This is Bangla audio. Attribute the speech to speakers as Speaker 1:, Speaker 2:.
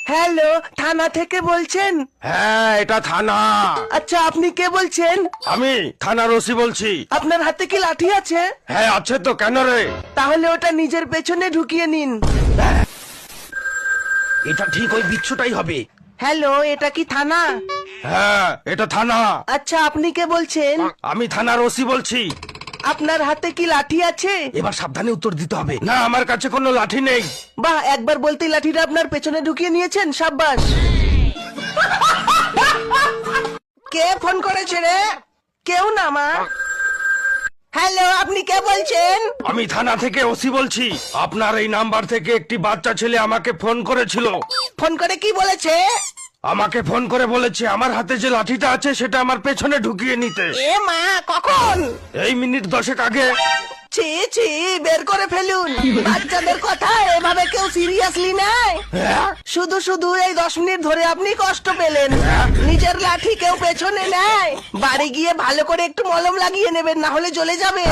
Speaker 1: হ্যালো, থানা থেকে বলছেন?
Speaker 2: হ্যাঁ, এটা থানা।
Speaker 1: আচ্ছা, আপনি কে বলছেন?
Speaker 2: আমি থানার ওসি বলছি।
Speaker 1: আপনার হাতে কি লাঠি আছে?
Speaker 2: হ্যাঁ আছে তো, কেন রে?
Speaker 1: তাহলে ওটা নিজের পেছনে ঢুকিয়ে নিন।
Speaker 2: এটা ঠিক ওই বিচ্ছুটাই হবে।
Speaker 1: হ্যালো, এটা কি থানা?
Speaker 2: হ্যাঁ, এটা থানা।
Speaker 1: আচ্ছা, আপনি কে বলছেন?
Speaker 2: আমি থানার ওসি বলছি।
Speaker 1: আপনার হাতে কি লাঠি আছে?
Speaker 2: এবার সাবধানে উত্তর দিতে হবে। না, আমার কাছে কোনো লাঠি নেই।
Speaker 1: বাহ, একবার বলতেই লাঠিটা আপনার পেছনে ঢুকিয়ে নিয়েছেন, সাব্বাস। কে ফোন করেছে রে? কেউ না মা। হ্যালো, আপনি কে বলছেন?
Speaker 2: আমি থানা থেকে ওসি বলছি। আপনার এই নাম্বার থেকে একটি বাচ্চা ছেলে আমাকে ফোন করেছিল।
Speaker 1: ফোন করে কি বলেছে?
Speaker 2: আমাকে ফোন করে বলেছে আমার হাতে যে লাঠিটা আছে সেটা আমার পেছনে ঢুকিয়ে নিতে।
Speaker 1: এ মা, কখন?
Speaker 2: এই মিনিট 10 আগে।
Speaker 1: ছি ছি, বের করে ফেলুন। বাচ্চাদের কথা এভাবে কেউ সিরিয়াসলি নেয়?
Speaker 2: হ্যাঁ?
Speaker 1: শুধু শুধু এই 10 মিনিট ধরে আপনি কষ্ট পেলেন। নিজের লাঠি কেউ পেছনে নেয়? বাড়ি গিয়ে ভালো করে একটু মলম লাগিয়ে নেবেন, না হলে জ্বলে যাবে।